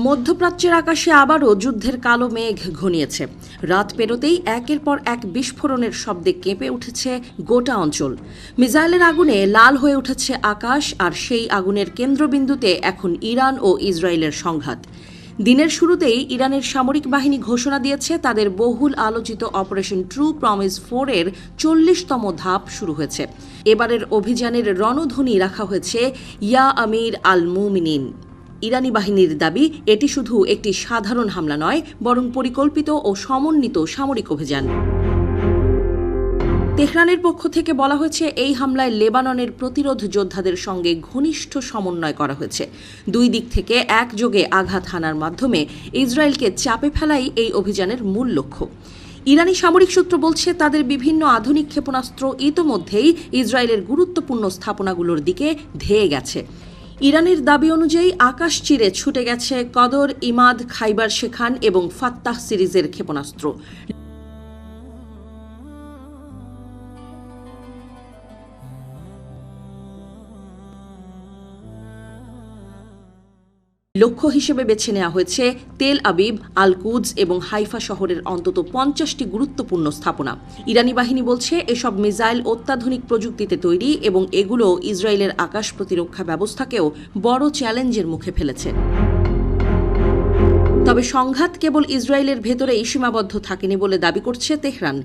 মধ্যপ্রাচ্যের আকাশে আবারও যুদ্ধের কালো মেঘ ঘনিয়েছে। রাত পেরোতেই একের পর এক বিস্ফোরণের শব্দে কেঁপে উঠেছে গোটা অঞ্চল। মিসাইলের আগুনে লাল হয়ে উঠেছে আকাশ, আর সেই আগুনের কেন্দ্রবিন্দুতে এখন ইরান ও ইসরায়েলের সংঘাত। দিনের শুরুতেই ইরানের সামরিক বাহিনী ঘোষণা দিয়েছে তাদের বহুল আলোচিত অপারেশন ট্রু প্রমিস 4 এর 40তম ধাপ শুরু হয়েছে। এবারের অভিযানের রণধ্বনি রাখা হয়েছে ইয়া আমির আল মুমিনিন। ইরানি বাহিনীর দাবি, এটি শুধু একটি সাধারণ হামলা নয়, বরং পরিকল্পিত ও সমন্বিত সামরিক অভিযান। তেহরানের পক্ষ থেকে বলা হয়েছে, এই হামলায় লেবাননের প্রতিরোধ যোদ্ধাদের সঙ্গে ঘনিষ্ঠ সমন্বয় করা হয়েছে। দুই দিক থেকে একযোগে আঘাত হানার মাধ্যমে ইসরায়েলকে চাপে ফেলাই এই অভিযানের মূল লক্ষ্য। ইরানি সামরিক সূত্র বলছে, তাদের বিভিন্ন আধুনিক ক্ষেপণাস্ত্র ইতোমধ্যেই ইসরায়েলের গুরুত্বপূর্ণ স্থাপনাগুলোর দিকে ধেয়ে গেছে। ইরানের দাবি অনুযায়ী আকাশ চিরে ছুটে গেছে কদর, ইমাদ, খাইবার শেখান এবং ফাত্তাহ সিরিজের ক্ষেপণাস্ত্র। লক্ষ্য হিসেবে বেছে নেওয়া হয়েছে তেল আবিব, আল কুদস এবং হাইফা শহরের অন্তত 50টি গুরুত্বপূর্ণ স্থাপনা। ইরানি বাহিনী বলছে, এসব মিসাইল অত্যাধুনিক প্রযুক্তিতে তৈরি এবং এগুলো ইসরায়েলের আকাশ প্রতিরক্ষা ব্যবস্থাকেও বড় চ্যালেঞ্জের মুখে ফেলেছে। তবে সংঘাত কেবল ইসরায়েলের ভেতরেই সীমাবদ্ধ থাকেনি বলে দাবি করছে তেহরান।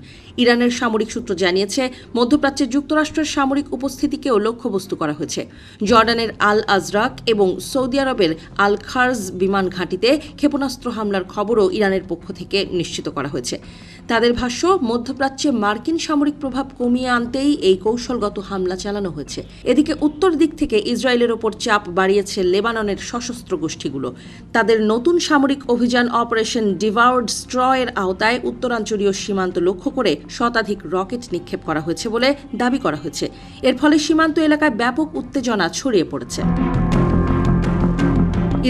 ইরানের সামরিক সূত্র জানিয়েছে, মধ্যপ্রাচ্যে যুক্তরাষ্ট্রের সামরিক উপস্থিতিকেও লক্ষ্যবস্তু করা হয়েছে। জর্ডানের আল আজরাক এবং সৌদি আরবের আল খার্জ বিমান ঘাঁটিতে ক্ষেপণাস্ত্র হামলার খবরও ইরানের পক্ষ থেকে নিশ্চিত করা হয়েছে। তাদের ভাষ্য, মধ্যপ্রাচ্যে মার্কিন সামরিক প্রভাব কমিয়ে আনতেই এই কৌশলগত হামলা চালানো হয়েছে। এদিকে উত্তর দিক থেকে ইসরায়েলের ওপর চাপ বাড়িয়েছে লেবাননের সশস্ত্র গোষ্ঠীগুলো। তাদের নতুন সামরিক অভিযান অপারেশন ডিভাউর্ড স্ট্র এর আওতায় উত্তরাঞ্চলীয় সীমান্ত লক্ষ্য করে শতাধিক রকেট নিক্ষেপ করা হয়েছে বলে দাবি করা হয়েছে। এর ফলে সীমান্ত এলাকায় ব্যাপক উত্তেজনা ছড়িয়ে পড়েছে।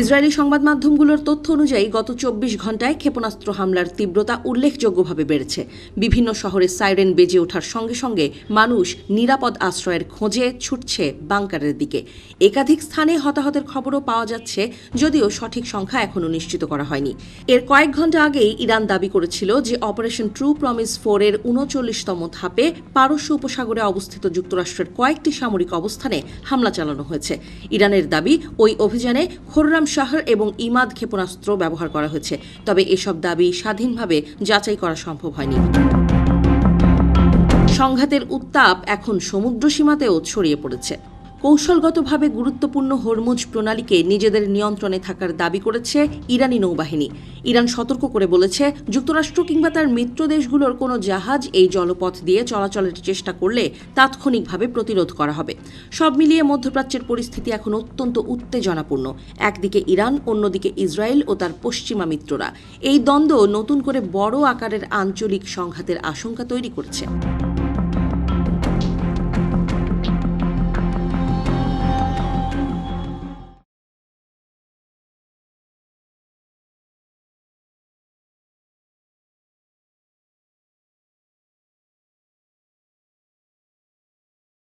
ইসরায়েলি সংবাদ মাধ্যমগুলোর তথ্য অনুযায়ী গত 24 ঘণ্টায় ক্ষেপণাস্ত্র হামলার তীব্রতা উল্লেখযোগ্যভাবে বেড়েছে। বিভিন্ন শহরে সাইরেন বেজে ওঠার সঙ্গে সঙ্গে মানুষ নিরাপদ আশ্রয়ের খোঁজে ছুটছে বাংকারের দিকে। একাধিক স্থানে হতাহতের খবরও পাওয়া যাচ্ছে, যদিও সঠিক সংখ্যা এখনও নিশ্চিত করা হয়নি। এর কয়েক ঘণ্টা আগেই ইরান দাবি করেছিল যে অপারেশন ট্রু প্রমিস 4 এর 39তম ধাপে পারস্য উপসাগরে অবস্থিত যুক্তরাষ্ট্রের কয়েকটি সামরিক অবস্থানে হামলা চালানো হয়েছে। ইরানের দাবি, ওই অভিযানে খোররাম শাহর এবং ইমাদ ক্ষেপণাস্ত্র ব্যবহার করা হয়েছে। তবে এসব দাবি স্বাধীনভাবে যাচাই করা সম্ভব হয়নি। সংঘাতের উত্তাপ এখন সমুদ্র সীমাতেও ছড়িয়ে পড়েছে। কৌশলগতভাবে গুরুত্বপূর্ণ হরমুজ প্রণালীকে নিজেদের নিয়ন্ত্রণে থাকার দাবি করেছে ইরানি নৌবাহিনী। ইরান সতর্ক করে বলেছে, যুক্তরাষ্ট্র কিংবা তার মিত্র দেশগুলোর কোনো জাহাজ এই জলপথ দিয়ে চলাচলের চেষ্টা করলে তাৎক্ষণিকভাবে প্রতিরোধ করা হবে। সব মিলিয়ে মধ্যপ্রাচ্যের পরিস্থিতি এখন অত্যন্ত উত্তেজনাপূর্ণ। একদিকে ইরান, অন্যদিকে ইসরায়েল ও তার পশ্চিমা মিত্ররা। এই দ্বন্দ্ব নতুন করে বড় আকারের আঞ্চলিক সংঘাতের আশঙ্কা তৈরি করছে।